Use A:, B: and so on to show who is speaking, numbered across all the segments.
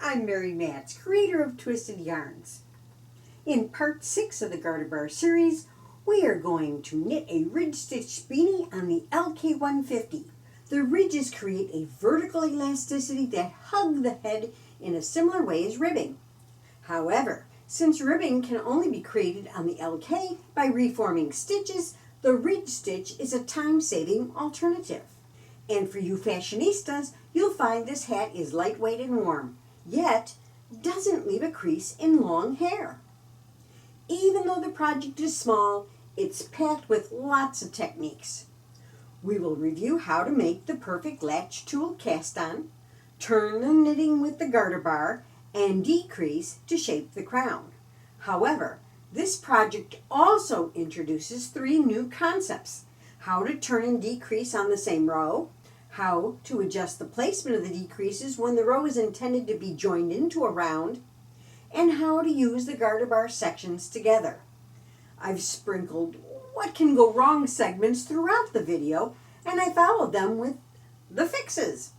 A: I'm Mary Matz, creator of Twisted Yarns. In part 6 of the Garter Bar Series, we are going to knit a Ridge Stitch Beanie on the LK150. The ridges create a vertical elasticity that hug the head in a similar way as ribbing. However, since ribbing can only be created on the LK by reforming stitches, the Ridge Stitch is a time-saving alternative. And for you fashionistas, you'll find this hat is lightweight and warm, yet doesn't leave a crease in long hair. Even though the project is small, it's packed with lots of techniques. We will review how to make the perfect latch tool cast-on, turn the knitting with the garter bar, and decrease to shape the crown. However, this project also introduces 3 new concepts: how to turn and decrease on the same row, how to adjust the placement of the decreases when the row is intended to be joined into a round, and how to use the garter bar sections together. I've sprinkled what can go wrong segments throughout the video, and I followed them with the fixes.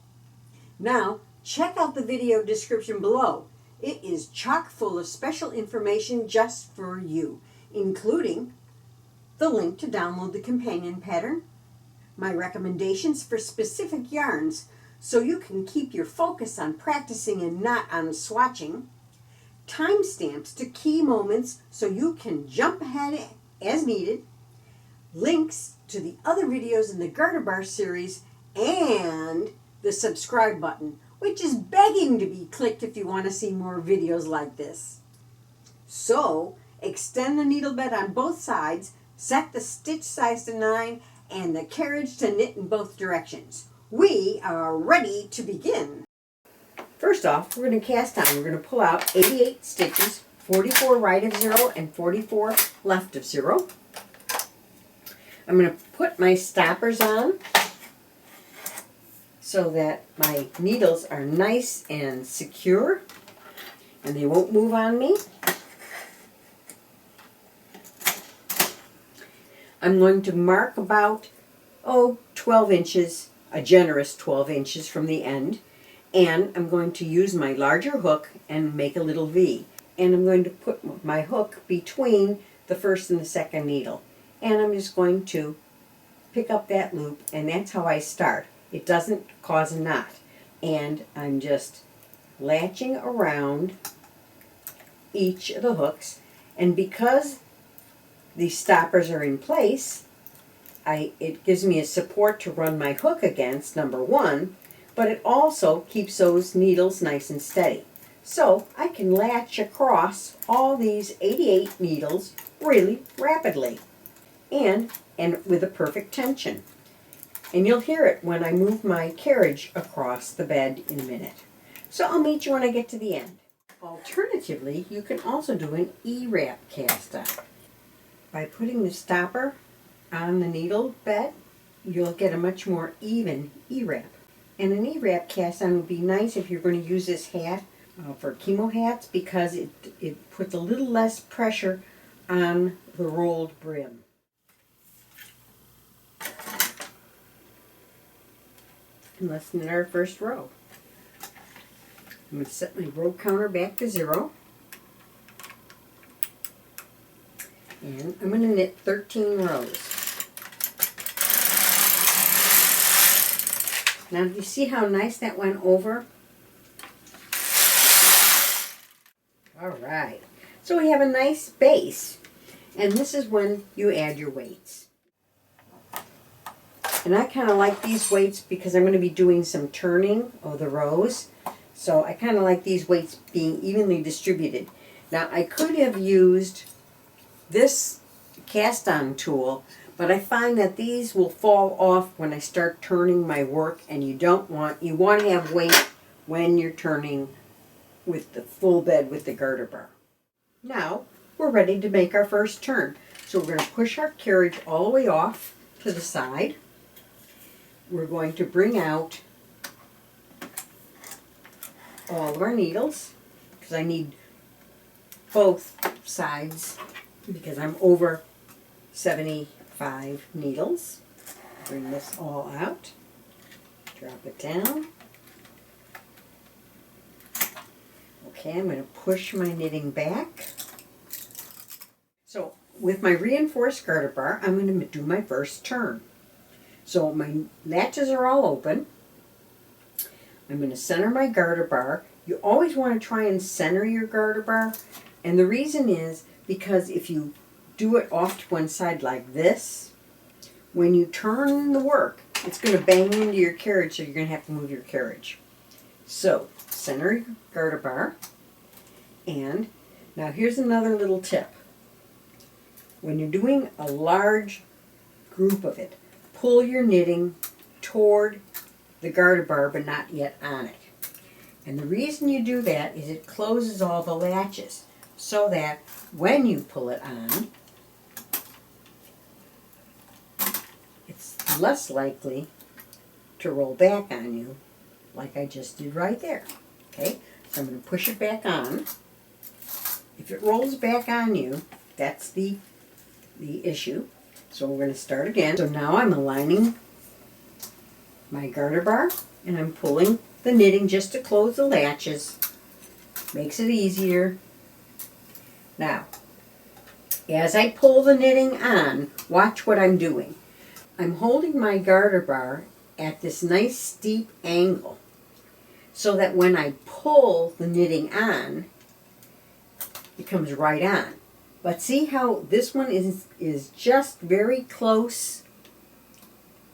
A: Now, check out the video description below. It is chock full of special information just for you, including the link to download the companion pattern, my recommendations for specific yarns so you can keep your focus on practicing and not on swatching, timestamps to key moments so you can jump ahead as needed, links to the other videos in the Garter Bar series, and the subscribe button, which is begging to be clicked if you want to see more videos like this. So, extend the needle bed on both sides, set the stitch size to 9, and the carriage to knit in both directions. We are ready to begin. First off, we're going to cast on. We're going to pull out 88 stitches, 44 right of 0 and 44 left of 0. I'm going to put my stoppers on so that my needles are nice and secure and they won't move on me. I'm going to mark about 12 inches, a generous 12 inches from the end, and I'm going to use my larger hook and make a little V. And I'm going to put my hook between the first and the second needle. And I'm just going to pick up that loop, and that's how I start. It doesn't cause a knot. And I'm just latching around each of the hooks, and because these stoppers are in place, it gives me a support to run my hook against, number 1, but it also keeps those needles nice and steady. So I can latch across all these 88 needles really rapidly and with a perfect tension. And you'll hear it when I move my carriage across the bed in a minute. So I'll meet you when I get to the end. Alternatively, you can also do an E-wrap cast on. By putting the stopper on the needle bed, you'll get a much more even E-wrap. And an E-wrap cast on would be nice if you're going to use this hat for chemo hats, because it puts a little less pressure on the rolled brim. And let's knit our first row. I'm going to set my row counter back to 0. And I'm going to knit 13 rows. Now, do you see how nice that went over? All right. So we have a nice base. And this is when you add your weights. And I kind of like these weights because I'm going to be doing some turning of the rows. So I kind of like these weights being evenly distributed. Now, I could have used this cast-on tool, but I find that these will fall off when I start turning my work, and you want to have weight when you're turning with the full bed with the garter bar. Now we're ready to make our first turn. So we're going to push our carriage all the way off to the side. We're going to bring out all of our needles, because I need both sides because I'm over 75 needles. Bring this all out, drop it down, Okay, I'm going to push my knitting back. So with my reinforced garter bar, I'm going to do my first turn. So my latches are all open. I'm going to center my garter bar. You always want to try and center your garter bar. And the reason is because if you do it off to one side like this, when you turn the work, it's going to bang into your carriage, so you're going to have to move your carriage. So center your garter bar. And now here's another little tip. When you're doing a large group of it, pull your knitting toward the garter bar but not yet on it. And the reason you do that is it closes all the latches so that when you pull it on, it's less likely to roll back on you like I just did right there. Okay, so I'm going to push it back on. If it rolls back on you, that's the issue. So we're going to start again. So now I'm aligning my garter bar and I'm pulling the knitting just to close the latches. Makes it easier. Now, as I pull the knitting on, watch what I'm doing. I'm holding my garter bar at this nice steep angle so that when I pull the knitting on, it comes right on. But see how this one is just very close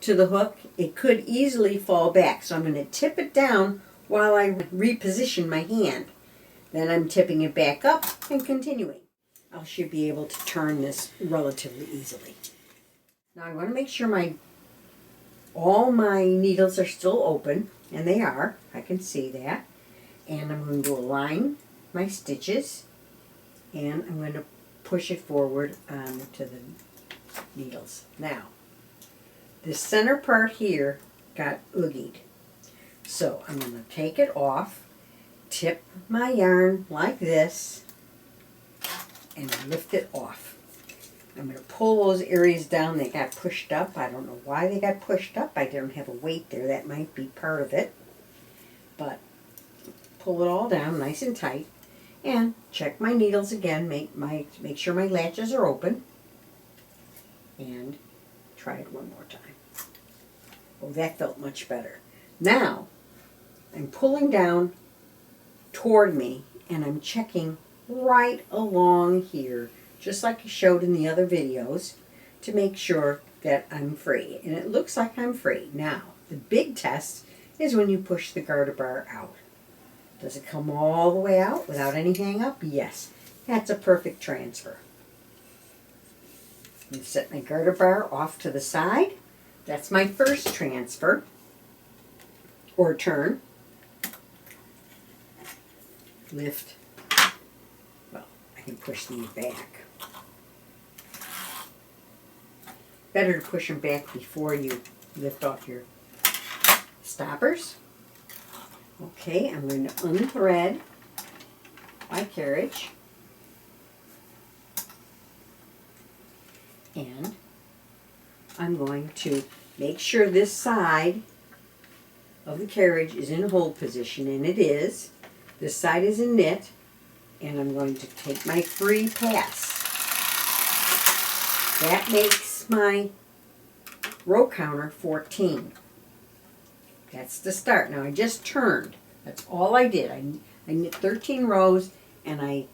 A: to the hook? It could easily fall back. So I'm going to tip it down while I reposition my hand. Then I'm tipping it back up and continuing. I should be able to turn this relatively easily. Now I want to make sure all my needles are still open, and they are. I can see that. And I'm going to align my stitches, and I'm going to push it forward onto the needles. Now, the center part here got oogied. So I'm going to take it off, tip my yarn like this, and lift it off. I'm going to pull those areas down. They got pushed up. I don't know why they got pushed up. I don't have a weight there. That might be part of it. But pull it all down nice and tight. And check my needles again, make sure my latches are open, and try it one more time. Oh, that felt much better. Now, I'm pulling down toward me, and I'm checking right along here, just like I showed in the other videos, to make sure that I'm free. And it looks like I'm free. Now, the big test is when you push the garter bar out. Does it come all the way out without any hang up? Yes. That's a perfect transfer. I'm going to set my garter bar off to the side. That's my first transfer or turn. Lift. Well, I can push these back. Better to push them back before you lift off your stoppers. Okay, I'm going to unthread my carriage, and I'm going to make sure this side of the carriage is in hold position, and it is. This side is in knit, and I'm going to take my free pass. That makes my row counter 14. That's the start. Now I just turned. That's all I did. I knit 13 rows and I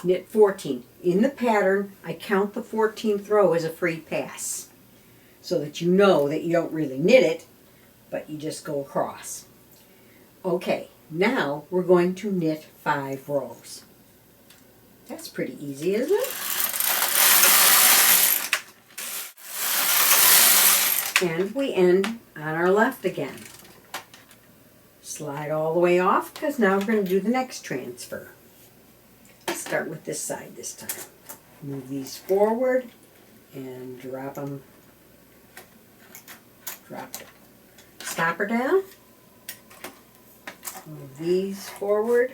A: knit 14. In the pattern, I count the 14th row as a free pass so that you know that you don't really knit it, but you just go across. Okay, now we're going to knit 5 rows. That's pretty easy, isn't it? And we end on our left again. Slide all the way off, because now we're going to do the next transfer. Let's start with this side this time. Move these forward and drop them. Drop the stopper down. Move these forward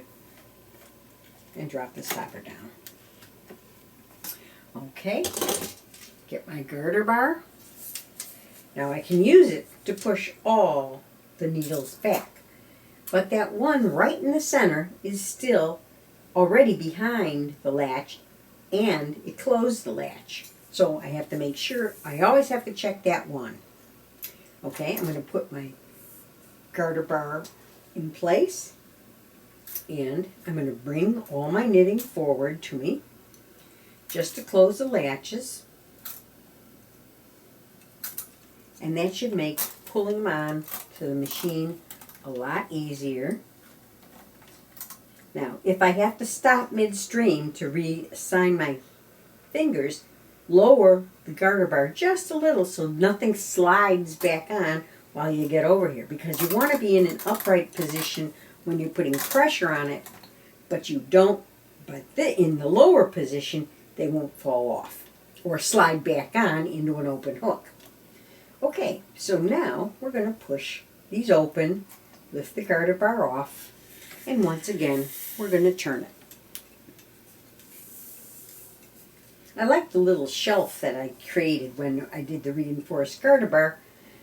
A: and drop the stopper down. Okay, get my garter bar. Now I can use it to push all the needles back. but that one right in the center is still already behind the latch, and it closed the latch. So I have to make sure, I always have to check that one. Okay, I'm going to put my garter bar in place, and I'm going to bring all my knitting forward to me just to close the latches, and that should make pulling them on to the machine a lot easier. Now, if I have to stop midstream to reassign my fingers, lower the garter bar just a little so nothing slides back on while you get over here, because you want to be in an upright position when you're putting pressure on it, but you don't, but in the lower position they won't fall off or slide back on into an open hook. Okay, so now we're going to push these open, lift the garter bar off, and once again we're going to turn it. I like the little shelf that I created when I did the reinforced garter bar,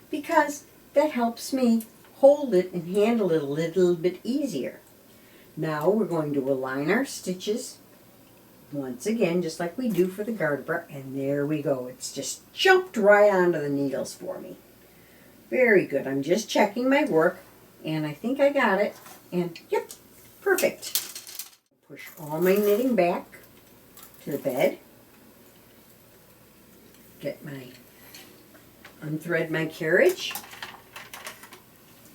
A: because that helps me hold it and handle it a little bit easier. Now we're going to align our stitches once again, just like we do for the garter bar, and there we go. It's just jumped right onto the needles for me. Very good. I'm just checking my work, and I think I got it, and yep, perfect. Push all my knitting back to the bed. Unthread my carriage.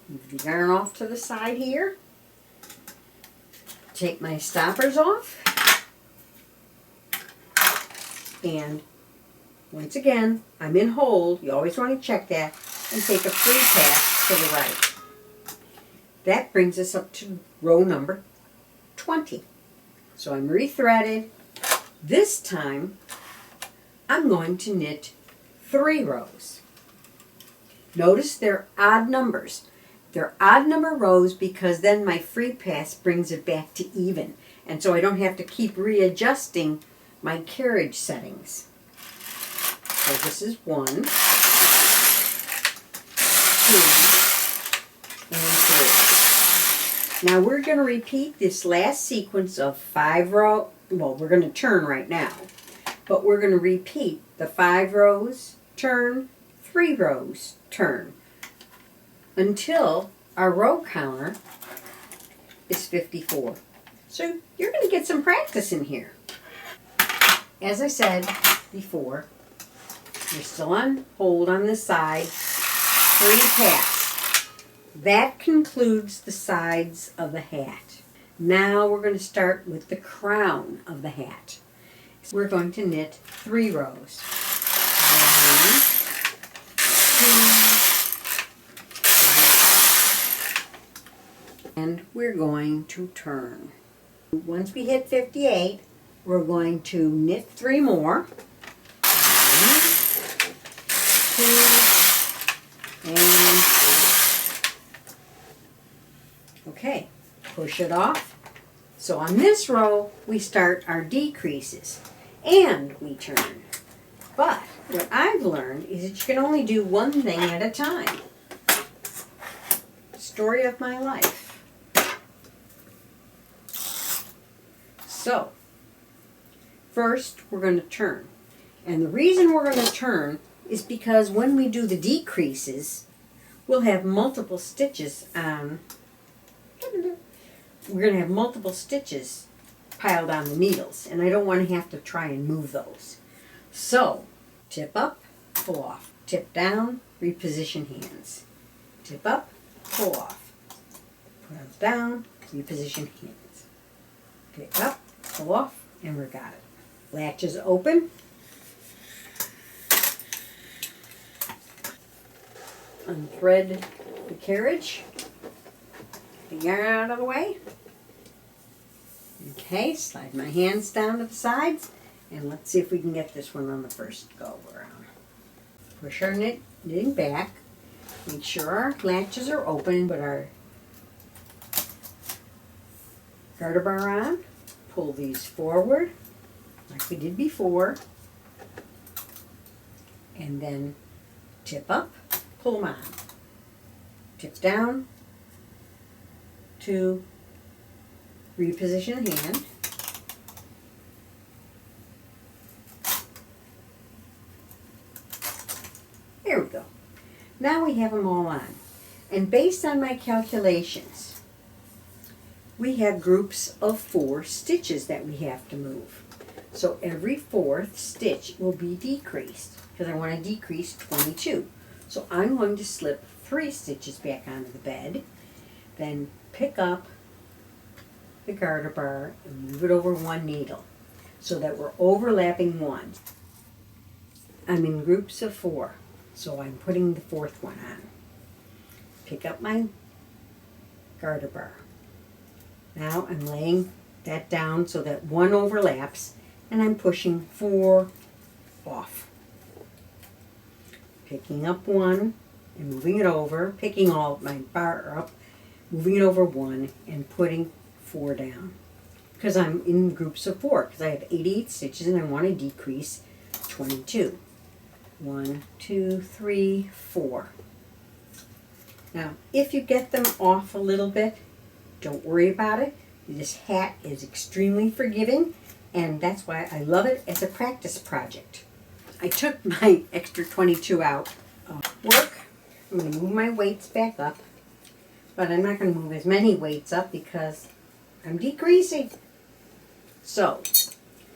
A: Move the yarn off to the side here. Take my stoppers off. And once again, I'm in hold. You always want to check that. And take a free pass to the right. That brings us up to row number 20. So I'm rethreaded. This time, I'm going to knit 3 rows. Notice they're odd numbers. They're odd number rows because then my free pass brings it back to even. And so I don't have to keep readjusting my carriage settings. So this is 1, 2, and 3. Now we're going to repeat this last sequence of 5 rows. Well, we're going to turn right now. But we're going to repeat the 5 rows, turn, 3 rows, turn, until our row counter is 54. So you're going to get some practice in here. As I said before, you're still on hold on this side, free pass. That concludes the sides of the hat. Now we're going to start with the crown of the hat. We're going to knit 3 rows. 1, 2, 3. And we're going to turn. Once we hit 58, we're going to knit 3 more. 1, 2, and 3. Okay, push it off. So on this row, we start our decreases and we turn. But what I've learned is that you can only do one thing at a time. Story of my life. So, first we're going to turn. And the reason we're going to turn is because when we do the decreases, we'll have multiple stitches on. We're going to have multiple stitches piled on the needles, and I don't want to have to try and move those. So, tip up, pull off. Tip down, reposition hands. Tip up, pull off. Put those down, reposition hands. Pick up, pull off, and we got it. Latches open. Unthread the carriage. Get the yarn out of the way. Okay, slide my hands down to the sides, and let's see if we can get this one on the first go around. Push our knitting back. Make sure our latches are open, put our garter bar on. Pull these forward, like we did before, and then tip up, pull them on. Tip down, to reposition the hand. There we go. Now we have them all on. And based on my calculations, we have groups of 4 stitches that we have to move. So every 4th stitch will be decreased because I want to decrease 22. So I'm going to slip 3 stitches back onto the bed, then pick up the garter bar and move it over 1 needle so that we're overlapping 1. I'm in groups of 4, so I'm putting the 4th one on. Pick up my garter bar. Now I'm laying that down so that 1 overlaps, and I'm pushing 4 off. Picking up 1 and moving it over, picking all my bar up, moving it over 1 and putting 4 down. Because I'm in groups of 4, because I have 88 stitches and I want to decrease 22. 1, 2, 3, 4. Now, if you get them off a little bit, don't worry about it. This hat is extremely forgiving, and that's why I love it as a practice project. I took my extra 22 out of work. I'm going to move my weights back up, but I'm not going to move as many weights up because I'm decreasing. So,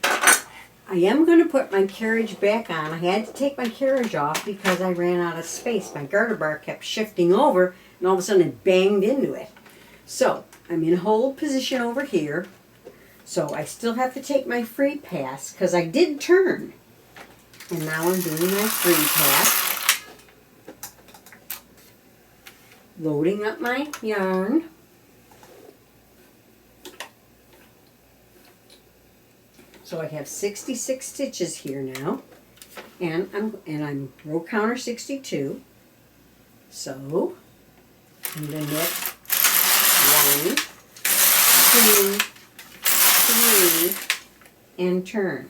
A: I am going to put my carriage back on. I had to take my carriage off because I ran out of space. My garter bar kept shifting over, and all of a sudden it banged into it. So, I'm in hold position over here. So I still have to take my free pass because I did turn. And now I'm doing my free pass. Loading up my yarn. So I have 66 stitches here now. And I'm row counter 62. So I'm going to knit 1, 2, 3, and turn.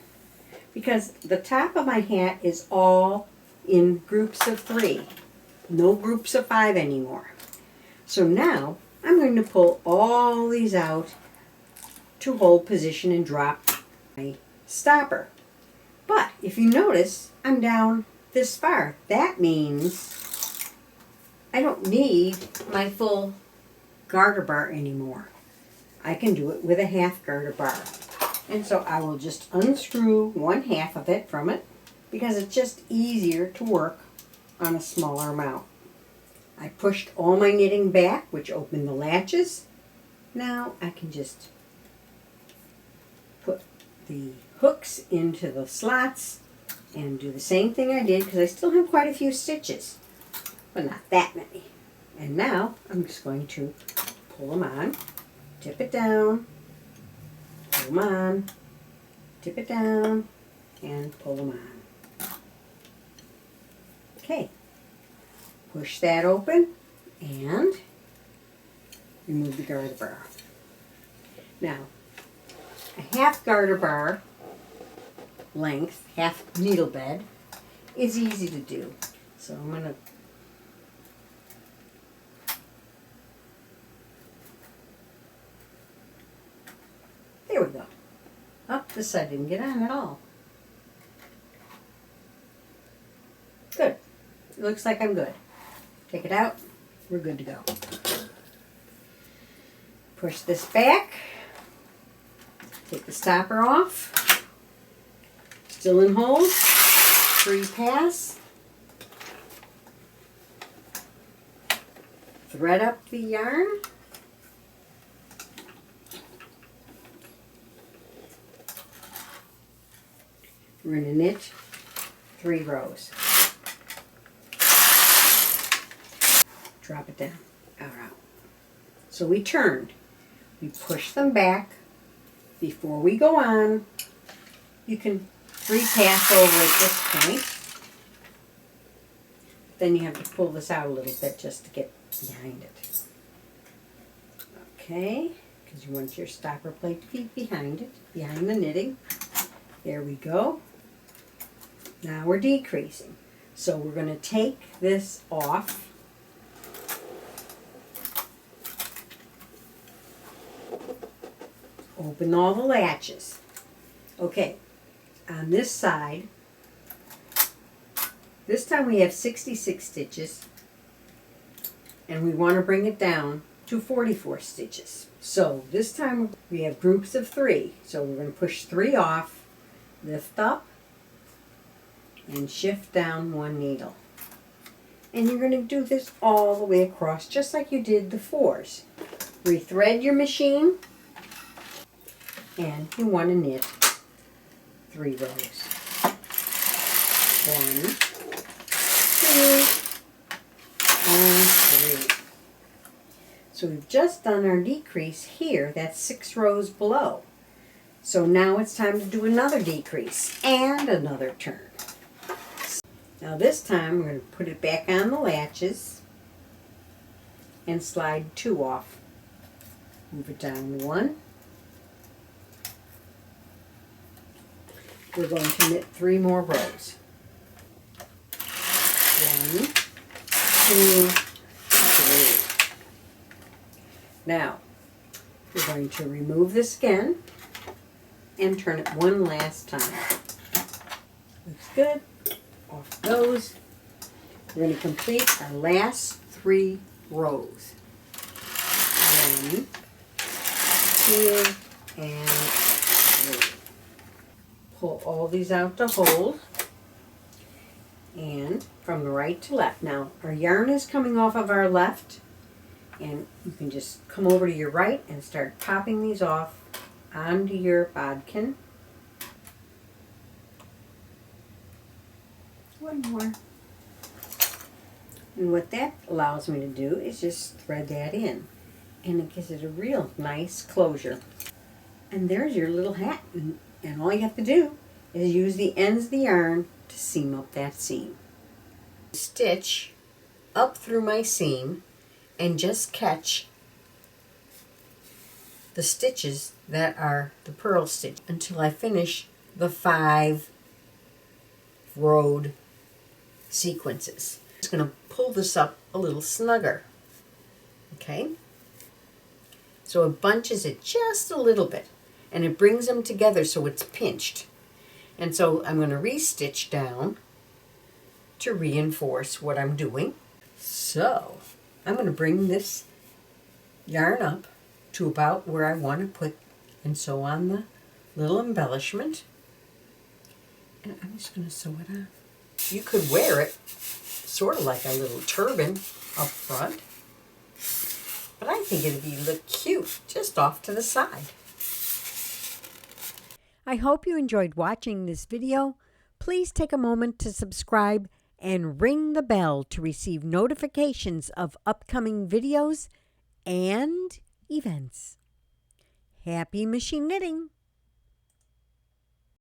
A: Because the top of my hat is all in groups of 3. No groups of 5 anymore. So now I'm going to pull all these out to hold position and drop my stopper. But if you notice, I'm down this far. That means I don't need my full garter bar anymore. I can do it with a half garter bar. And so I will just unscrew 1/2 of it from it because it's just easier to work on a smaller amount. I pushed all my knitting back, which opened the latches. Now I can just put the hooks into the slots and do the same thing I did because I still have quite a few stitches, but not that many. And now I'm just going to pull them on, tip it down, pull them on, tip it down, and pull them on. Okay, push that open and remove the garter bar. Now, a half garter bar length, half needle bed, is easy to do. So I'm going to there we go. Oh, this side didn't get on at all. Good. It looks like I'm good. Take it out. We're good to go. Push this back. Take the stopper off. Still in hold. Free pass. Thread up the yarn. We're going to knit 3 rows. Drop it down, out. So we turned. We push them back. Before we go on, you can free pass over at this point. Then you have to pull this out a little bit just to get behind it. Okay, because you want your stopper plate to be behind it, behind the knitting. There we go. Now we're decreasing. So we're going to take this off. Open all the latches. Okay, on this side, this time we have 66 stitches, and we want to bring it down to 44 stitches. So this time we have groups of 3. So we're going to push 3 off, lift up, and shift down 1 needle. And you're going to do this all the way across, just like you did the 4s. Rethread your machine, and you want to knit 3 rows. 1, 2, and 3. So we've just done our decrease here. That's 6 rows below. So now it's time to do another decrease and another turn. Now this time we're going to put it back on the latches and slide 2 off. Move it down 1. We're going to knit 3 more rows. 1, 2, 3. Now we're going to remove this again and turn it one last time. Looks good. Off it goes. We're going to complete our last 3 rows. 1, 2, and 3. Pull all these out to hold. And from the right to left. Now our yarn is coming off of our left, and you can just come over to your right and start popping these off onto your bodkin. 1 more. And what that allows me to do is just thread that in, and it gives it a real nice closure. And there's your little hat, and all you have to do is use the ends of the yarn to seam up that seam. Stitch up through my seam and just catch the stitches that are the purl stitch until I finish the 5 rowed sequences. I'm just going to pull this up a little snugger. Okay? So it bunches it just a little bit, and it brings them together so it's pinched. And so I'm going to re-stitch down to reinforce what I'm doing. So I'm going to bring this yarn up to about where I want to put and sew on the little embellishment. And I'm just going to sew it on. You could wear it sort of like a little turban up front, but I think it'd look cute just off to the side. I hope you enjoyed watching this video. Please take a moment to subscribe and ring the bell to receive notifications of upcoming videos and events. Happy machine knitting!